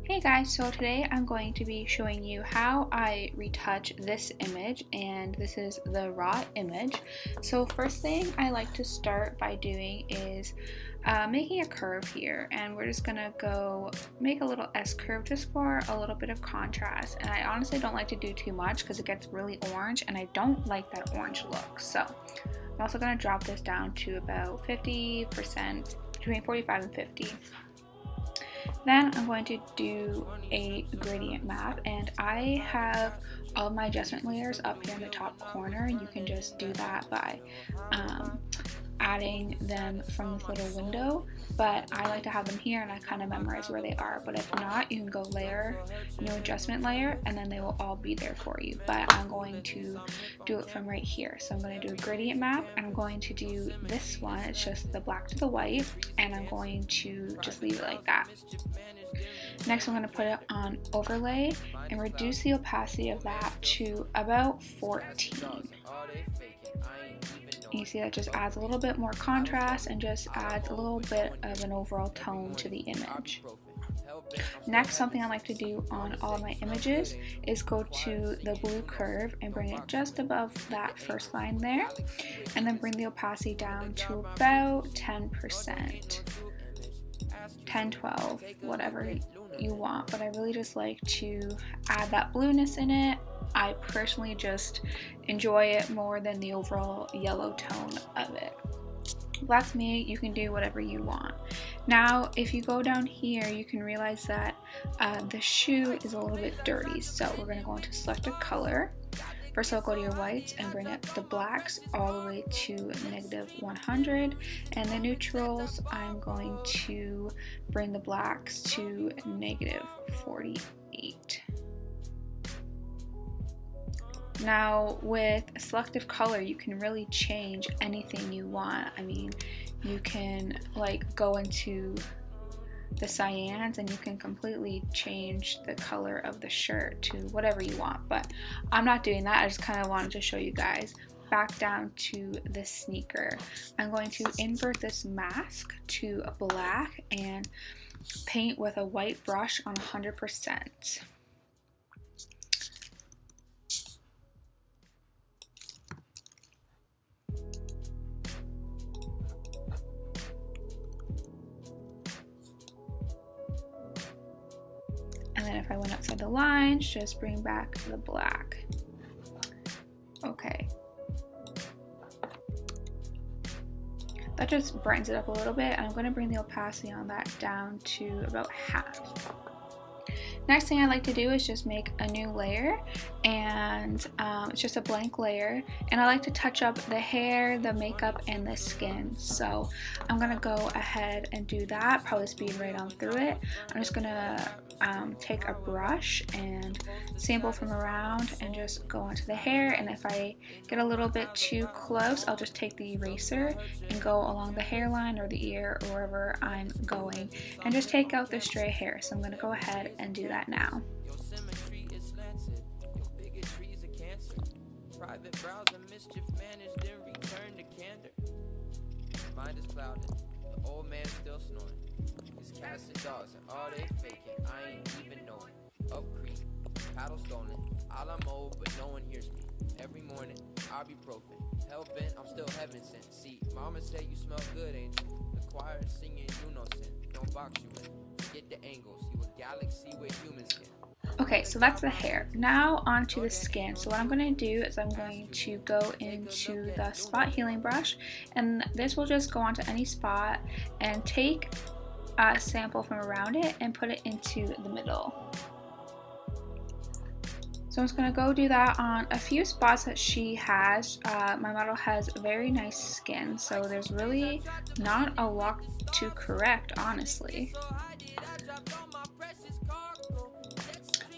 Hey guys, so today I'm going to be showing you how I retouch this image, and this is the raw image. So first thing I like to start by doing is making a curve here, and we're just gonna go make a little S curve just for a little bit of contrast. And I honestly don't like to do too much because it gets really orange and I don't like that orange look. So I'm also gonna drop this down to about 50%, between 45 and 50. Then I'm going to do a gradient map, and I have all my adjustment layers up here in the top corner. You can just do that by adding them from this little window, but I like to have them here and I kind of memorize where they are. But if not, you can go layer, new adjustment layer, and then they will all be there for you. But I'm going to do it from right here. So I'm going to do a gradient map, and I'm going to do this one. It's just the black to the white, and I'm going to just leave it like that. Next, I'm going to put it on overlay and reduce the opacity of that to about 14. You see that just adds a little bit more contrast and just adds a little bit of an overall tone to the image. Next, something I like to do on all of my images is go to the blue curve and bring it just above that first line there, and then bring the opacity down to about 10%. 10, 12, whatever you want, but I really just like to add that blueness in it. I personally just enjoy it more than the overall yellow tone of it. That's me. You can do whatever you want. Now, if you go down here, you can realize that the shoe is a little bit dirty, so we're going to go into select a color. First, I'll go to your whites and bring up the blacks all the way to -100, and the neutrals, I'm going to bring the blacks to -48. Now, with a selective color, you can really change anything you want. I mean, you can like go into the cyans and you can completely change the color of the shirt to whatever you want, but I'm not doing that. I just kind of wanted to show you guys. Back down to the sneaker, I'm going to invert this mask to a black and paint with a white brush on 100%. And then if I went outside the lines, just bring back the black. Okay. That just brightens it up a little bit, and I'm going to bring the opacity on that down to about half. Next thing I like to do is just make a new layer, and it's just a blank layer, and I like to touch up the hair, the makeup, and the skin. So I'm gonna go ahead and do that, probably speed right on through it. I'm just gonna take a brush and sample from around and just go onto the hair, and if I get a little bit too close, I'll just take the eraser and go along the hairline or the ear or wherever I'm going and just take out the stray hair. So I'm gonna go ahead and do that now. Private browser mischief managed and return to candor. Mind is clouded, the old man still snoring. His cats and dogs and all they faking, I ain't even knowing. Up creek, paddle stolen, all I'm old but no one hears me. Every morning, ibuprofen, hell bent, I'm still heaven sent. See, mama say you smell good, ain't you? The choir is singing, you know sin, don't box you in. Forget the angles, you a galaxy where humans can. Okay, so that's the hair. Now onto the skin. So what I'm going to do is I'm going to go into the spot healing brush, and this will just go onto any spot and take a sample from around it and put it into the middle. So I'm just going to go do that on a few spots that she has. My model has very nice skin, so there's really not a lot to correct, honestly.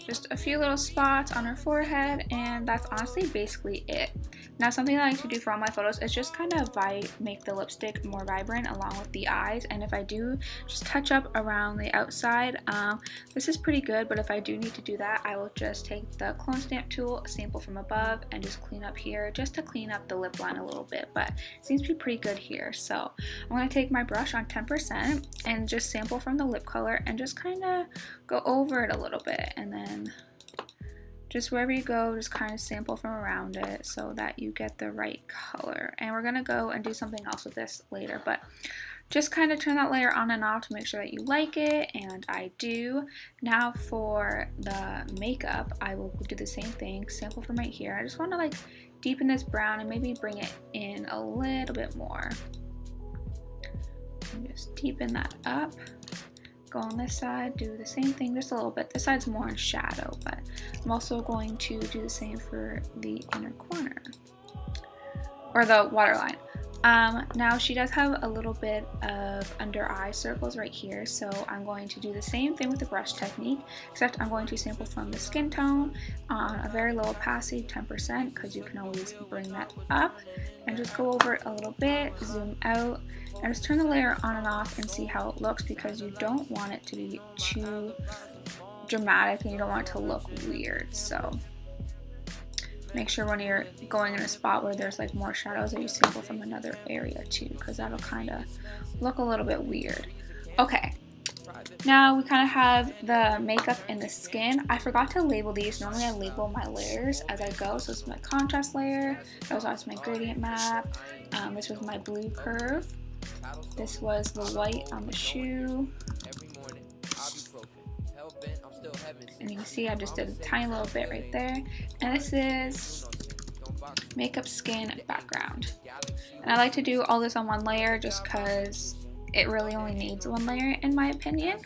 Just a few little spots on her forehead, and that's honestly basically it. Now something that I like to do for all my photos is just kind of make the lipstick more vibrant along with the eyes, and if I do just touch up around the outside, this is pretty good, but if I do need to do that, I will just take the clone stamp tool, sample from above, and just clean up here just to clean up the lip line a little bit, but it seems to be pretty good here. So I'm going to take my brush on 10% and just sample from the lip color and just kind of go over it a little bit, and then just wherever you go, just kind of sample from around it so that you get the right color. And we're going to go and do something else with this later, but just kind of turn that layer on and off to make sure that you like it, and I do. Now for the makeup, I will do the same thing, sample from right here. I just want to like deepen this brown and maybe bring it in a little bit more. And just deepen that up. Go on this side, do the same thing just a little bit. This side's more in shadow, but I'm also going to do the same for the inner corner, or the waterline. Now she does have a little bit of under eye circles right here, so I'm going to do the same thing with the brush technique, except I'm going to sample from the skin tone on a very low opacity, 10%, because you can always bring that up, and just go over it a little bit, zoom out, and just turn the layer on and off and see how it looks, because you don't want it to be too dramatic and you don't want it to look weird. So make sure when you're going in a spot where there's like more shadows that you sample from another area too, because that'll kind of look a little bit weird. Okay, now we kind of have the makeup and the skin. I forgot to label these. Normally I label my layers as I go. So this is my contrast layer, that was also my gradient map, this was my blue curve, this was the white on the shoe, and you can see I just did a tiny little bit right there, and this is makeup, skin, background. And I like to do all this on one layer just because it really only needs one layer in my opinion.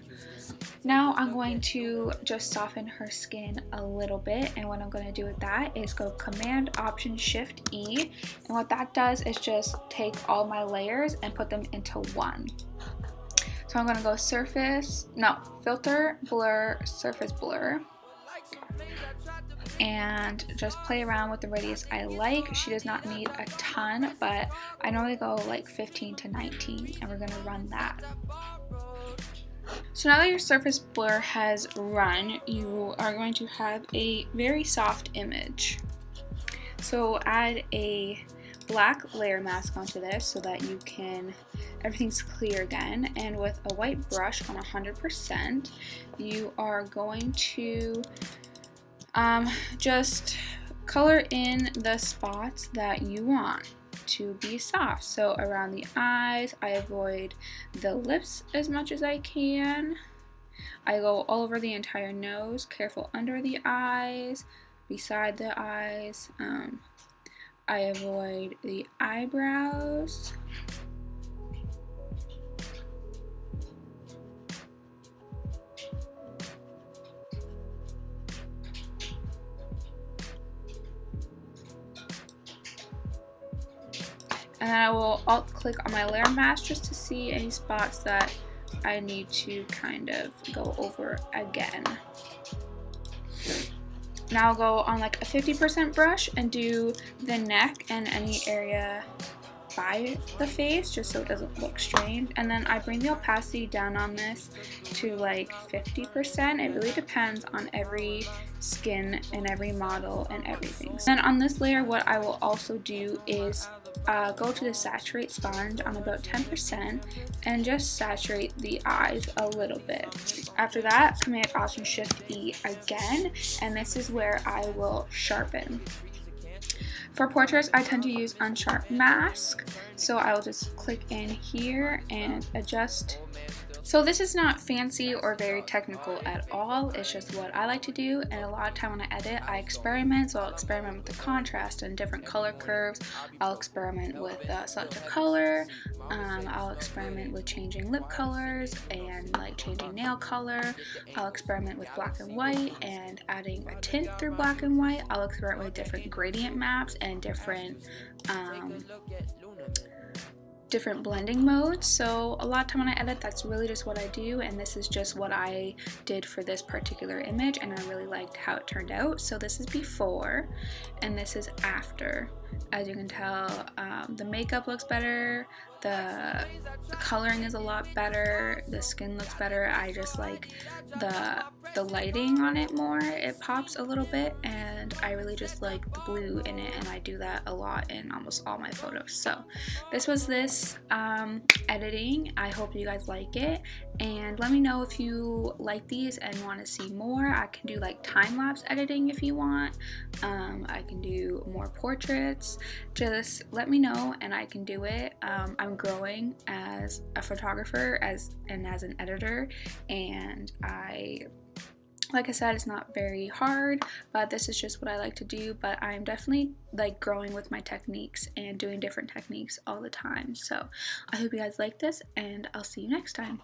Now I'm going to just soften her skin a little bit, and what I'm going to do with that is go Command Option Shift E, and what that does is just take all my layers and put them into one. So I'm going to go Filter, Blur, Surface Blur, and just play around with the radius I like. She does not need a ton, but I normally go like 15 to 19, and we're going to run that. So now that your surface blur has run, you are going to have a very soft image. So add a black layer mask onto this so that everything's clear again, and with a white brush on 100%, you are going to just color in the spots that you want to be soft. So around the eyes, I avoid the lips as much as I can. I go all over the entire nose, careful under the eyes, beside the eyes. I avoid the eyebrows. And then I will alt click on my layer mask just to see any spots that I need to kind of go over again. Now I'll go on like a 50% brush and do the neck and any area by the face just so it doesn't look strange. And then I bring the opacity down on this to like 50%. It really depends on every skin and every model and everything. Then on this layer, what I will also do is go to the saturate sponge on about 10% and just saturate the eyes a little bit. After that, Command Option Shift E again, and this is where I will sharpen. For portraits, I tend to use Unsharp Mask, so I will just click in here and adjust. So this is not fancy or very technical at all, it's just what I like to do, and a lot of time when I edit, I experiment. So I'll experiment with the contrast and different color curves, I'll experiment with selective color, I'll experiment with changing lip colors and like changing nail color, I'll experiment with black and white and adding a tint through black and white, I'll experiment with different gradient maps and different different blending modes. So a lot of time when I edit, that's really just what I do, and this is just what I did for this particular image, and I really liked how it turned out. So this is before and this is after. As you can tell, the makeup looks better, the coloring is a lot better, the skin looks better. I just like the lighting on it more. It pops a little bit, and I really just like the blue in it, and I do that a lot in almost all my photos. So this was this editing. I hope you guys like it, and let me know if you like these and want to see more. I can do like time-lapse editing if you want. I can do more portraits. Just let me know and I can do it. I'm growing as a photographer and as an editor, and like I said, it's not very hard, but this is just what I like to do. But I'm definitely like growing with my techniques and doing different techniques all the time. So I hope you guys like this, and I'll see you next time.